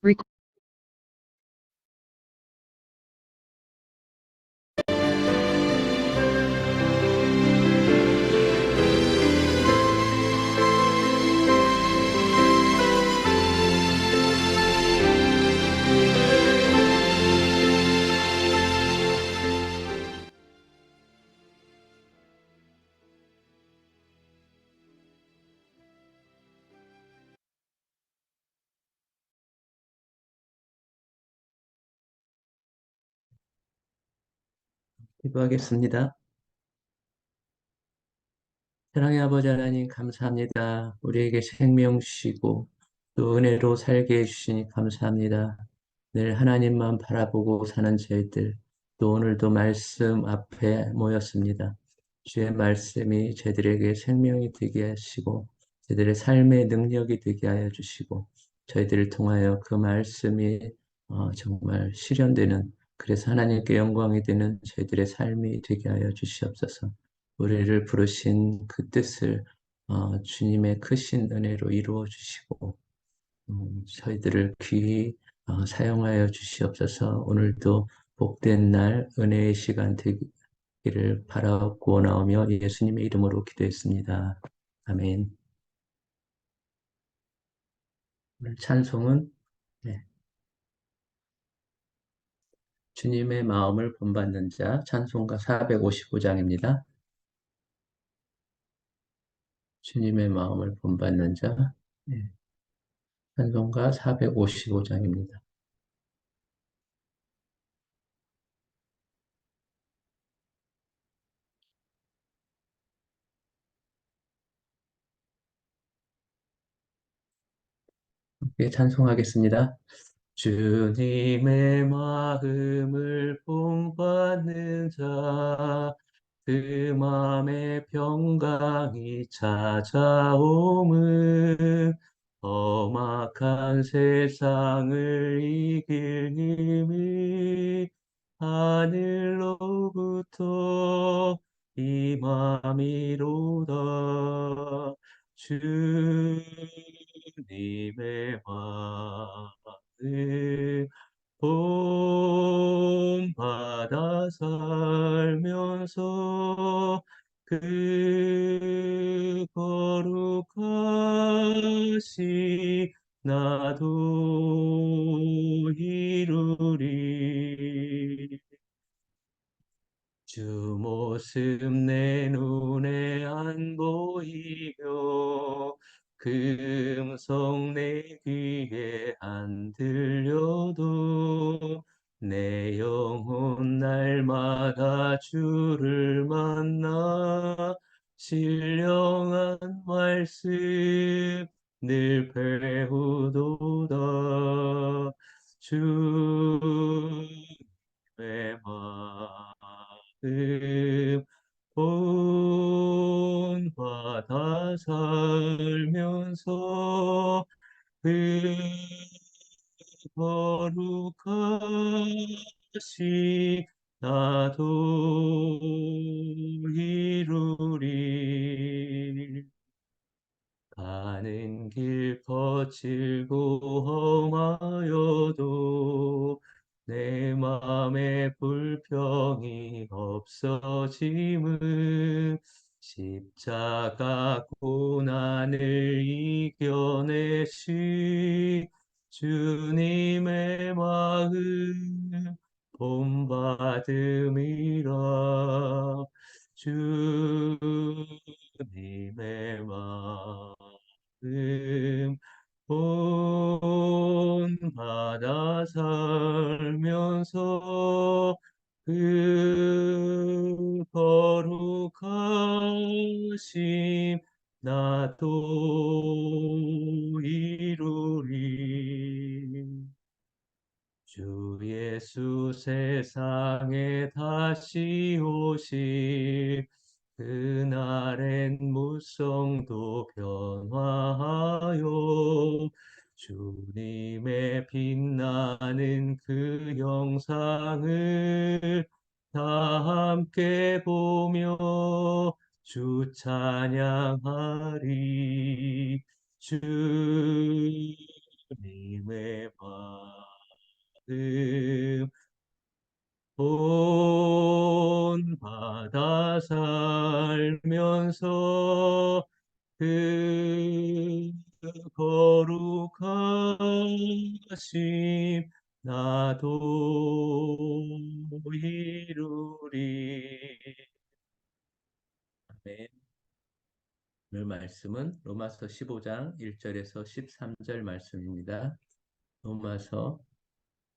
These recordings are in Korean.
Rec- 기도하겠습니다. 사랑의 아버지 하나님 감사합니다. 우리에게 생명 주시고 또 은혜로 살게 해주시니 감사합니다. 늘 하나님만 바라보고 사는 저희들 또 오늘도 말씀 앞에 모였습니다. 주의 말씀이 저희들에게 생명이 되게 하시고 저희들의 삶의 능력이 되게 하여 주시고 저희들을 통하여 그 말씀이 정말 실현되는 그래서 하나님께 영광이 되는 저희들의 삶이 되게 하여 주시옵소서. 우리를 부르신 그 뜻을 주님의 크신 은혜로 이루어 주시고 저희들을 귀히 사용하여 주시옵소서. 오늘도 복된 날 은혜의 시간 되기를 바라고 나오며 예수님의 이름으로 기도했습니다. 아멘. 오늘 찬송은 네, 주님의 마음을 본받는 자 찬송가 455장입니다. 주님의 마음을 본받는 자 네, 찬송가 455장입니다. 함께 찬송하겠습니다. 주님의 마음을 본받는 자, 그 맘에 평강이 찾아옴은 험악한 세상을 이길 힘이 하늘로부터 임함이로다. 주님의 마음을 본받아 살면서 그 거룩하신 나도 이루리. 주 모습 내 눈에 안 보이며 그 음성 내 귀에 안 들려도 내 영혼 날마다 주를 만나 신령한 말씀 늘 배우도다. 주의 마음 본받아 살면서 그 거룩하신 나도 이루리. 가는 길 거칠고 험하여도 내 맘에 불평이 없어짐은 십자가 고난을 이겨내신 주님의 마음 본받음이라. 주님의 마음 본받아 살면서 그 거룩하심 나도 이루리. 주 예수 세상에 다시 오실 그날엔 무성도 변화하여 주님의 빛나는 그 영상을 다 함께 보며 주 찬양하리. 주님의 본받아 살면서 그 거룩하심 나도 이루리. 아멘. 오늘 말씀은 로마서 15장 1절에서 13절 말씀입니다. 로마서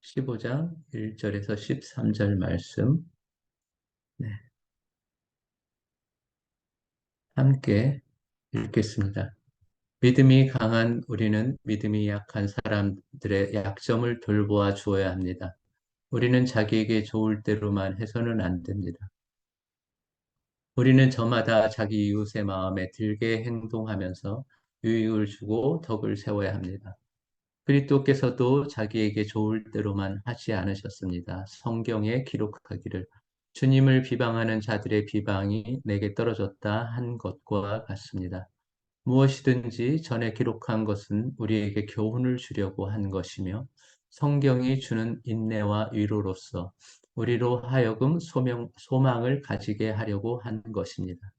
15장 1절에서 13절 말씀. 네, 함께 읽겠습니다. 믿음이 강한 우리는 믿음이 약한 사람들의 약점을 돌보아 주어야 합니다. 우리는 자기에게 좋을 대로만 해서는 안 됩니다. 우리는 저마다 자기 이웃의 마음에 들게 행동하면서 유익을 주고 덕을 세워야 합니다. 그리스도께서도 자기에게 좋을 대로만 하지 않으셨습니다. 성경에 기록하기를 주님을 비방하는 자들의 비방이 내게 떨어졌다 한 것과 같습니다. 무엇이든지 전에 기록한 것은 우리에게 교훈을 주려고 한 것이며 성경이 주는 인내와 위로로서 우리로 하여금 소망을 가지게 하려고 한 것입니다.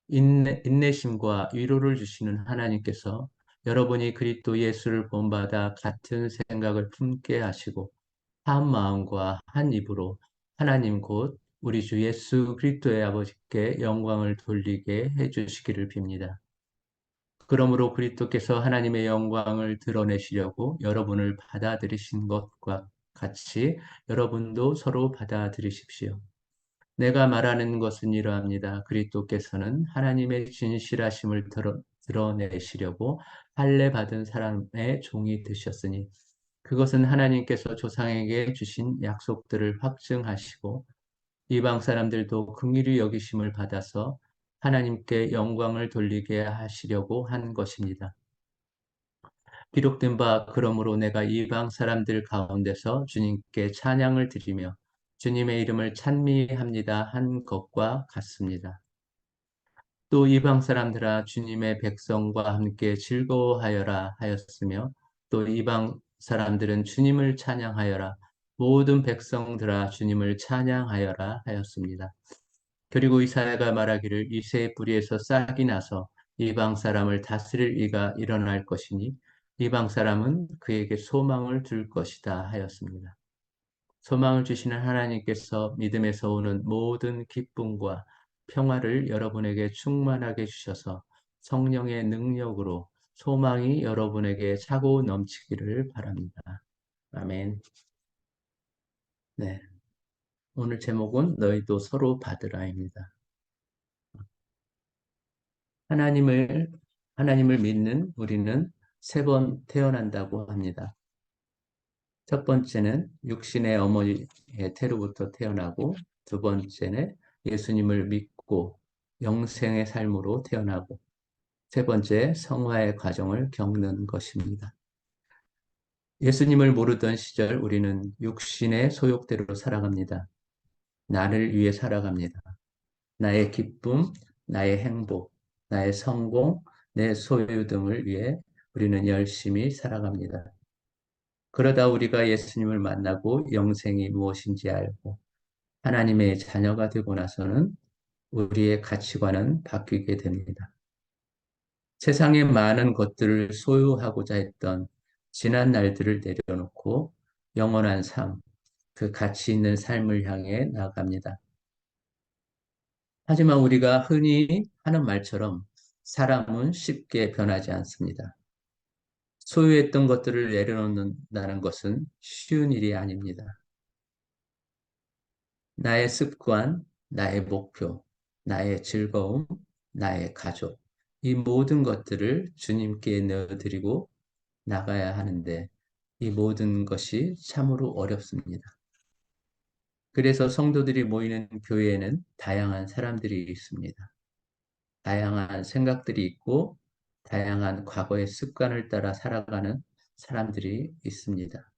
인내심과 위로를 주시는 하나님께서 여러분이 그리스도 예수를 본받아 같은 생각을 품게 하시고 한 마음과 한 입으로 하나님 곧 우리 주 예수 그리스도의 아버지께 영광을 돌리게 해주시기를 빕니다. 그러므로 그리스도께서 하나님의 영광을 드러내시려고 여러분을 받아들이신 것과 같이 여러분도 서로 받아들이십시오. 내가 말하는 것은 이러합니다. 그리스도께서는 하나님의 진실하심을 드러내시려고 할례 받은 사람의 종이 되셨으니 그것은 하나님께서 조상에게 주신 약속들을 확증하시고 이방 사람들도 긍휼히 여기심을 받아서 하나님께 영광을 돌리게 하시려고 한 것입니다. 기록된 바 그러므로 내가 이방 사람들 가운데서 주님께 찬양을 드리며 주님의 이름을 찬미합니다 한 것과 같습니다. 또 이방 사람들아 주님의 백성과 함께 즐거워하여라 하였으며 또 이방 사람들은 주님을 찬양하여라 모든 백성들아 주님을 찬양하여라 하였습니다. 그리고 이사야가 말하기를 이새의 뿌리에서 싹이 나서 이방 사람을 다스릴 이가 일어날 것이니 이방 사람은 그에게 소망을 둘 것이다 하였습니다. 소망을 주시는 하나님께서 믿음에서 오는 모든 기쁨과 평화를 여러분에게 충만하게 주셔서 성령의 능력으로 소망이 여러분에게 차고 넘치기를 바랍니다. 아멘. 네. 오늘 제목은 너희도 서로 받으라입니다. 하나님을, 하나님을 믿는 우리는 세 번 태어난다고 합니다. 첫 번째는 육신의 어머니의 태로부터 태어나고, 두 번째는 예수님을 믿고 영생의 삶으로 태어나고, 세 번째 성화의 과정을 겪는 것입니다. 예수님을 모르던 시절 우리는 육신의 소욕대로 살아갑니다. 나를 위해 살아갑니다. 나의 기쁨, 나의 행복, 나의 성공, 내 소유 등을 위해 우리는 열심히 살아갑니다. 그러다 우리가 예수님을 만나고 영생이 무엇인지 알고 하나님의 자녀가 되고 나서는 우리의 가치관은 바뀌게 됩니다. 세상의 많은 것들을 소유하고자 했던 지난 날들을 내려놓고 영원한 삶, 그 가치 있는 삶을 향해 나아갑니다. 하지만 우리가 흔히 하는 말처럼 사람은 쉽게 변하지 않습니다. 소유했던 것들을 내려놓는다는 것은 쉬운 일이 아닙니다. 나의 습관, 나의 목표, 나의 즐거움, 나의 가족, 이 모든 것들을 주님께 내어드리고 나가야 하는데 이 모든 것이 참으로 어렵습니다. 그래서 성도들이 모이는 교회에는 다양한 사람들이 있습니다. 다양한 생각들이 있고 다양한 과거의 습관을 따라 살아가는 사람들이 있습니다.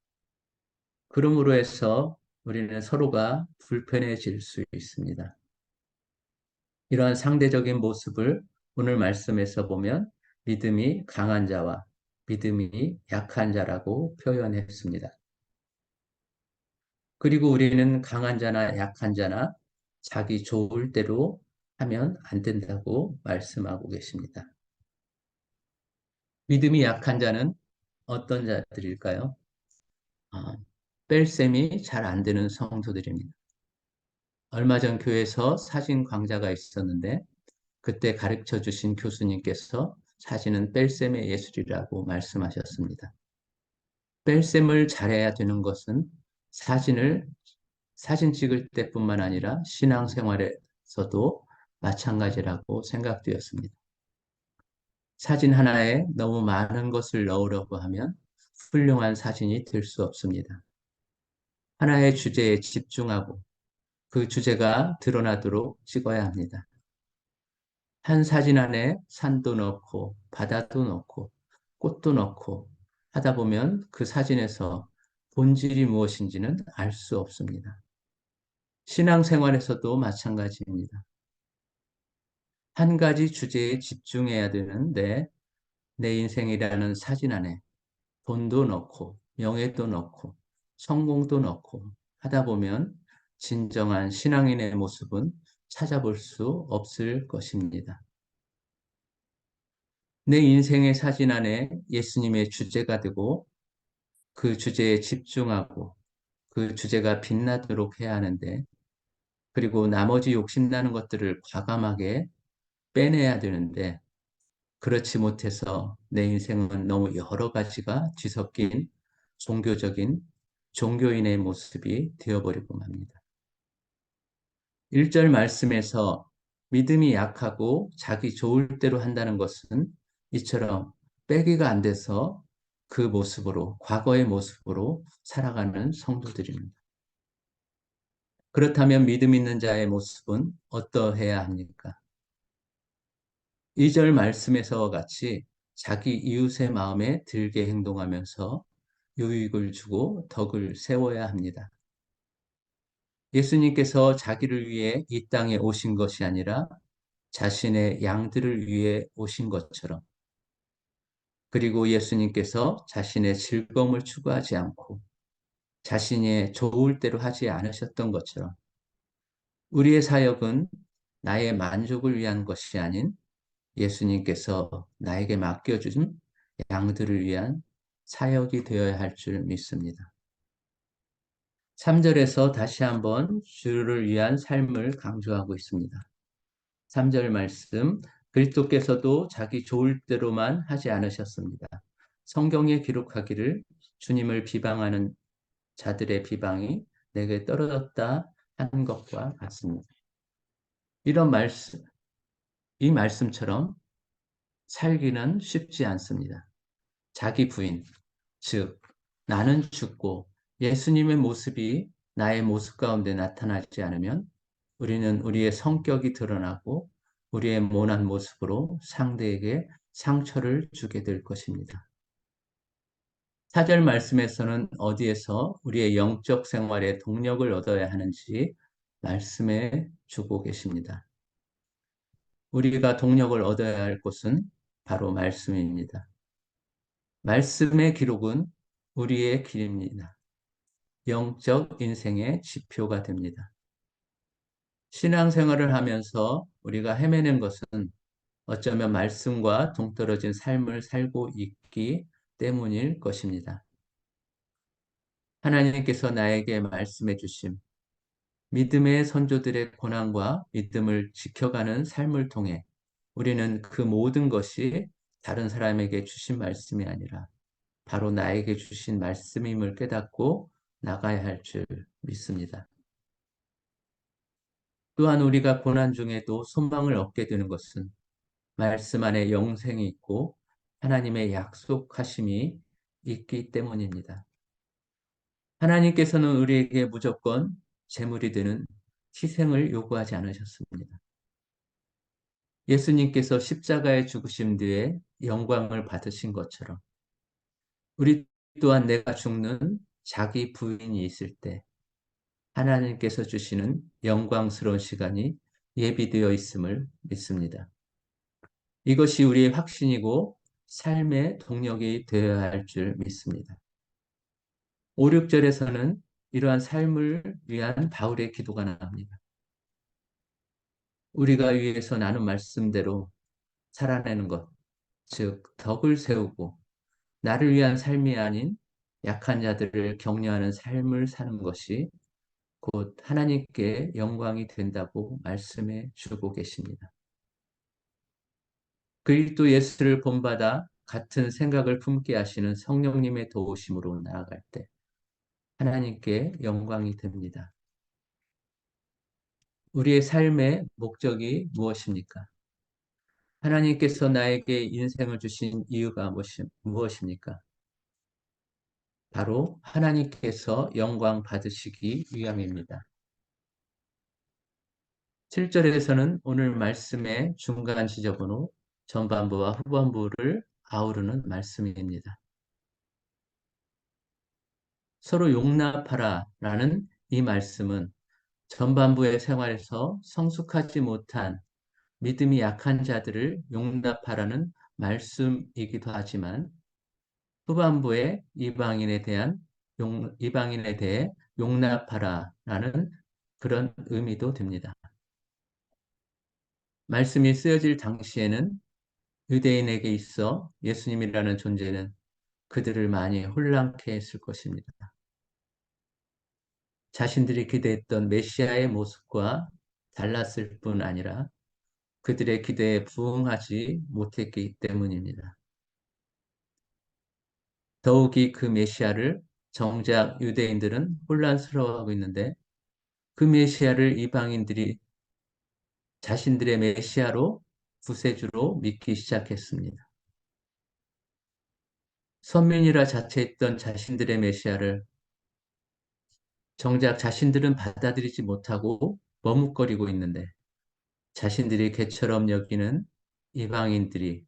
그러므로 해서 우리는 서로가 불편해질 수 있습니다. 이러한 상대적인 모습을 오늘 말씀에서 보면 믿음이 강한 자와 믿음이 약한 자라고 표현했습니다. 그리고 우리는 강한 자나 약한 자나 자기 좋을 대로 하면 안 된다고 말씀하고 계십니다. 믿음이 약한 자는 어떤 자들일까요? 아, 뺄셈이 잘 안 되는 성도들입니다. 얼마 전 교회에서 사진 강좌가 있었는데 그때 가르쳐 주신 교수님께서 사진은 뺄셈의 예술이라고 말씀하셨습니다. 뺄셈을 잘해야 되는 것은 사진을 사진 찍을 때뿐만 아니라 신앙생활에서도 마찬가지라고 생각되었습니다. 사진 하나에 너무 많은 것을 넣으려고 하면 훌륭한 사진이 될 수 없습니다. 하나의 주제에 집중하고 그 주제가 드러나도록 찍어야 합니다. 한 사진 안에 산도 넣고 바다도 넣고 꽃도 넣고 하다 보면 그 사진에서 본질이 무엇인지는 알 수 없습니다. 신앙생활에서도 마찬가지입니다. 한 가지 주제에 집중해야 되는데 내 인생이라는 사진 안에 돈도 넣고 명예도 넣고 성공도 넣고 하다 보면 진정한 신앙인의 모습은 찾아볼 수 없을 것입니다. 내 인생의 사진 안에 예수님의 주제가 되고 그 주제에 집중하고 그 주제가 빛나도록 해야 하는데 그리고 나머지 욕심나는 것들을 과감하게 빼내야 되는데 그렇지 못해서 내 인생은 너무 여러 가지가 뒤섞인 종교적인 종교인의 모습이 되어버리고 맙니다. 1절 말씀에서 믿음이 약하고 자기 좋을 대로 한다는 것은 이처럼 빼기가 안 돼서 그 모습으로, 과거의 모습으로 살아가는 성도들입니다. 그렇다면 믿음 있는 자의 모습은 어떠해야 합니까? 2절 말씀에서 같이 자기 이웃의 마음에 들게 행동하면서 유익을 주고 덕을 세워야 합니다. 예수님께서 자기를 위해 이 땅에 오신 것이 아니라 자신의 양들을 위해 오신 것처럼 그리고 예수님께서 자신의 즐거움을 추구하지 않고 자신의 좋을 대로 하지 않으셨던 것처럼 우리의 사역은 나의 만족을 위한 것이 아닌 예수님께서 나에게 맡겨준 양들을 위한 사역이 되어야 할 줄 믿습니다. 3절에서 다시 한번 주를 위한 삶을 강조하고 있습니다. 3절 말씀, 그리스도께서도 자기 좋을 대로만 하지 않으셨습니다. 성경에 기록하기를 주님을 비방하는 자들의 비방이 내게 떨어졌다 한 것과 같습니다. 이런 말씀, 이 말씀처럼 살기는 쉽지 않습니다. 자기 부인, 즉 나는 죽고 예수님의 모습이 나의 모습 가운데 나타나지 않으면 우리는 우리의 성격이 드러나고 우리의 모난 모습으로 상대에게 상처를 주게 될 것입니다. 4절 말씀에서는 어디에서 우리의 영적 생활에 동력을 얻어야 하는지 말씀해 주고 계십니다. 우리가 동력을 얻어야 할 곳은 바로 말씀입니다. 말씀의 기록은 우리의 길입니다. 영적 인생의 지표가 됩니다. 신앙생활을 하면서 우리가 헤매는 것은 어쩌면 말씀과 동떨어진 삶을 살고 있기 때문일 것입니다. 하나님께서 나에게 말씀해 주심, 믿음의 선조들의 고난과 믿음을 지켜가는 삶을 통해 우리는 그 모든 것이 다른 사람에게 주신 말씀이 아니라 바로 나에게 주신 말씀임을 깨닫고 나가야 할 줄 믿습니다. 또한 우리가 고난 중에도 소망을 얻게 되는 것은 말씀 안에 영생이 있고 하나님의 약속하심이 있기 때문입니다. 하나님께서는 우리에게 무조건 제물이 되는 희생을 요구하지 않으셨습니다. 예수님께서 십자가에 죽으신 뒤에 영광을 받으신 것처럼 우리 또한 내가 죽는 자기 부인이 있을 때 하나님께서 주시는 영광스러운 시간이 예비되어 있음을 믿습니다. 이것이 우리의 확신이고 삶의 동력이 되어야 할 줄 믿습니다. 5, 6절에서는 이러한 삶을 위한 바울의 기도가 나옵니다. 우리가 위에서 나눈 말씀대로 살아내는 것, 즉 덕을 세우고 나를 위한 삶이 아닌 약한 자들을 격려하는 삶을 사는 것이 곧 하나님께 영광이 된다고 말씀해 주고 계십니다. 그리스도 예수를 본받아 같은 생각을 품게 하시는 성령님의 도우심으로 나아갈 때 하나님께 영광이 됩니다. 우리의 삶의 목적이 무엇입니까? 하나님께서 나에게 인생을 주신 이유가 무엇입니까? 바로 하나님께서 영광 받으시기 위함입니다. 7절에서는 오늘 말씀의 중간 지저분호, 전반부와 후반부를 아우르는 말씀입니다. 서로 용납하라라는 이 말씀은 전반부의 생활에서 성숙하지 못한 믿음이 약한 자들을 용납하라는 말씀이기도 하지만 후반부에 이방인에 대해 용납하라라는 그런 의미도 됩니다. 말씀이 쓰여질 당시에는 유대인에게 있어 예수님이라는 존재는 그들을 많이 혼란케 했을 것입니다. 자신들이 기대했던 메시아의 모습과 달랐을 뿐 아니라 그들의 기대에 부응하지 못했기 때문입니다. 더욱이 그 메시아를 정작 유대인들은 혼란스러워하고 있는데 그 메시아를 이방인들이 자신들의 메시아로 구세주로 믿기 시작했습니다. 선민이라 자처했던 자신들의 메시아를 정작 자신들은 받아들이지 못하고 머뭇거리고 있는데 자신들이 개처럼 여기는 이방인들이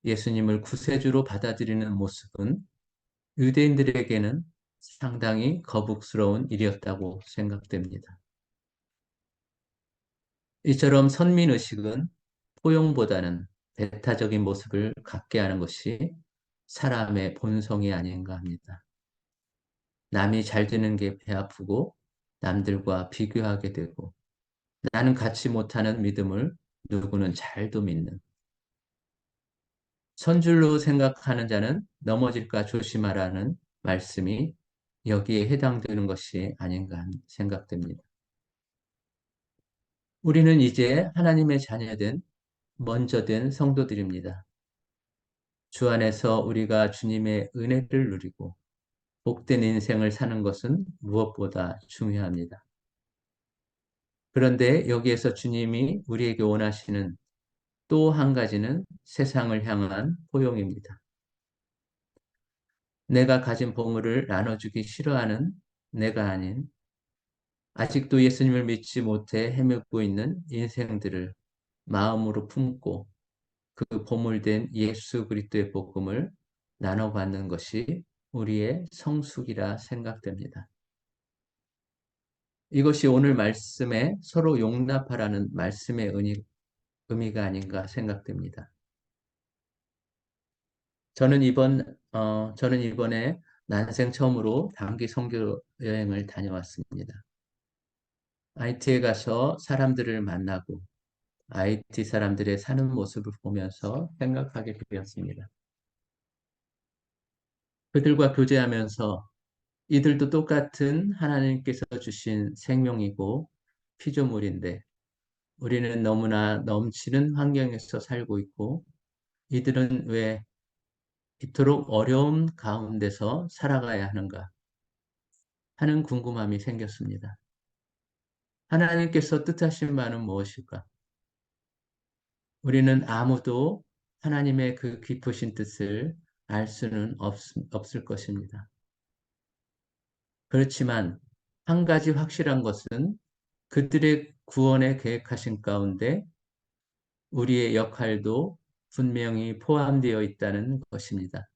예수님을 구세주로 받아들이는 모습은 유대인들에게는 상당히 거북스러운 일이었다고 생각됩니다. 이처럼 선민의식은 포용보다는 배타적인 모습을 갖게 하는 것이 사람의 본성이 아닌가 합니다. 남이 잘 되는 게 배 아프고 남들과 비교하게 되고 나는 갖지 못하는 믿음을 누구는 잘도 믿는 선줄로 생각하는 자는 넘어질까 조심하라는 말씀이 여기에 해당되는 것이 아닌가 생각됩니다. 우리는 이제 하나님의 자녀된 먼저 된 성도들입니다. 주 안에서 우리가 주님의 은혜를 누리고 복된 인생을 사는 것은 무엇보다 중요합니다. 그런데 여기에서 주님이 우리에게 원하시는 또 한 가지는 세상을 향한 포용입니다. 내가 가진 보물을 나눠주기 싫어하는 내가 아닌 아직도 예수님을 믿지 못해 헤매고 있는 인생들을 마음으로 품고 그 보물된 예수 그리스도의 복음을 나눠받는 것이 우리의 성숙이라 생각됩니다. 이것이 오늘 말씀에 서로 용납하라는 말씀의 의미가 아닌가 생각됩니다. 저는 이번에 난생 처음으로 단기 선교 여행을 다녀왔습니다. IT에 가서 사람들을 만나고 IT 사람들의 사는 모습을 보면서 생각하게 되었습니다. 그들과 교제하면서 이들도 똑같은 하나님께서 주신 생명이고 피조물인데 우리는 너무나 넘치는 환경에서 살고 있고 이들은 왜 이토록 어려움 가운데서 살아가야 하는가 하는 궁금함이 생겼습니다. 하나님께서 뜻하신 바는 무엇일까? 우리는 아무도 하나님의 그 깊으신 뜻을 알 수는 없을 것입니다. 그렇지만 한 가지 확실한 것은 그들의 구원에 계획하신 가운데 우리의 역할도 분명히 포함되어 있다는 것입니다.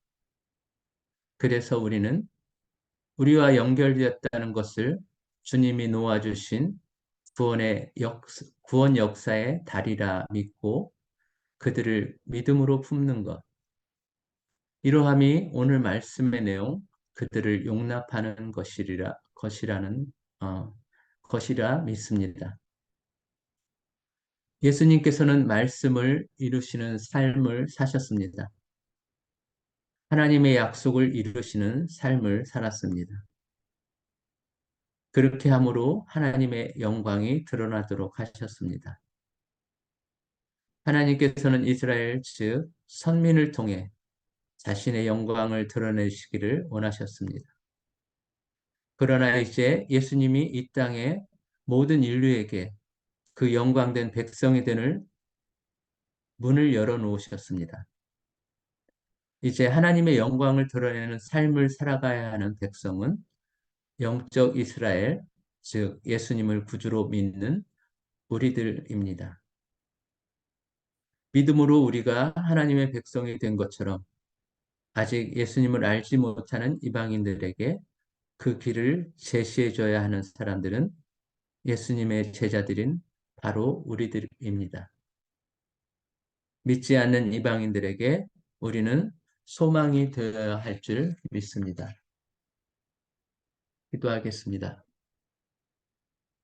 그래서 우리는 우리와 연결되었다는 것을 주님이 놓아주신 구원 역사의 달이라 믿고 그들을 믿음으로 품는 것. 이러함이 오늘 말씀의 내용 그들을 용납하는 것이라는 것이라 믿습니다. 예수님께서는 말씀을 이루시는 삶을 사셨습니다. 하나님의 약속을 이루시는 삶을 살았습니다. 그렇게 함으로 하나님의 영광이 드러나도록 하셨습니다. 하나님께서는 이스라엘 즉 선민을 통해 자신의 영광을 드러내시기를 원하셨습니다. 그러나 이제 예수님이 이 땅에 모든 인류에게 그 영광된 백성이 되는 문을 열어놓으셨습니다. 이제 하나님의 영광을 드러내는 삶을 살아가야 하는 백성은 영적 이스라엘, 즉 예수님을 구주로 믿는 우리들입니다. 믿음으로 우리가 하나님의 백성이 된 것처럼 아직 예수님을 알지 못하는 이방인들에게 그 길을 제시해 줘야 하는 사람들은 예수님의 제자들인 바로 우리들입니다. 믿지 않는 이방인들에게 우리는 소망이 되어야 할 줄 믿습니다. 기도하겠습니다.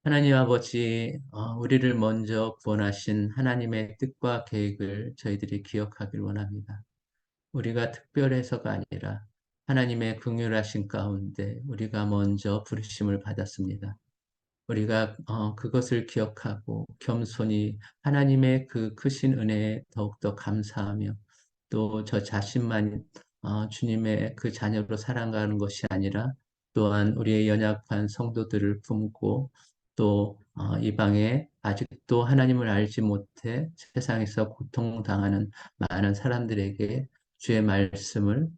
하나님 아버지, 우리를 먼저 구원하신 하나님의 뜻과 계획을 저희들이 기억하길 원합니다. 우리가 특별해서가 아니라 하나님의 긍휼하신 가운데 우리가 먼저 부르심을 받았습니다. 우리가 그것을 기억하고 겸손히 하나님의 그 크신 은혜에 더욱더 감사하며 또 저 자신만 주님의 그 자녀로 살아가는 것이 아니라 또한 우리의 연약한 성도들을 품고 또 이방에 아직도 하나님을 알지 못해 세상에서 고통당하는 많은 사람들에게 주의 말씀을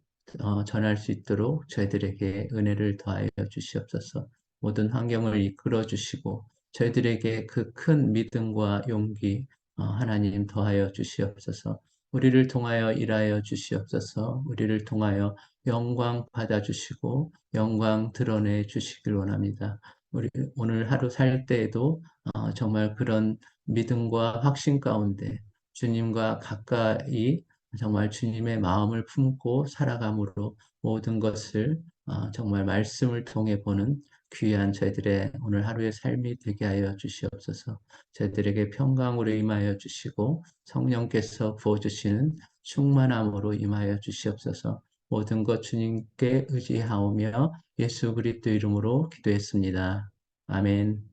전할 수 있도록 저희들에게 은혜를 더하여 주시옵소서. 모든 환경을 이끌어 주시고 저희들에게 그 큰 믿음과 용기 하나님 더하여 주시옵소서. 우리를 통하여 일하여 주시옵소서. 우리를 통하여 영광 받아 주시고 영광 드러내 주시길 원합니다. 우리 오늘 하루 살 때에도 정말 그런 믿음과 확신 가운데 주님과 가까이 정말 주님의 마음을 품고 살아감으로 모든 것을 정말 말씀을 통해 보는 귀한 저희들의 오늘 하루의 삶이 되게 하여 주시옵소서. 저희들에게 평강으로 임하여 주시고 성령께서 부어주시는 충만함으로 임하여 주시옵소서. 모든 것 주님께 의지하오며 예수 그리스도 이름으로 기도했습니다. 아멘.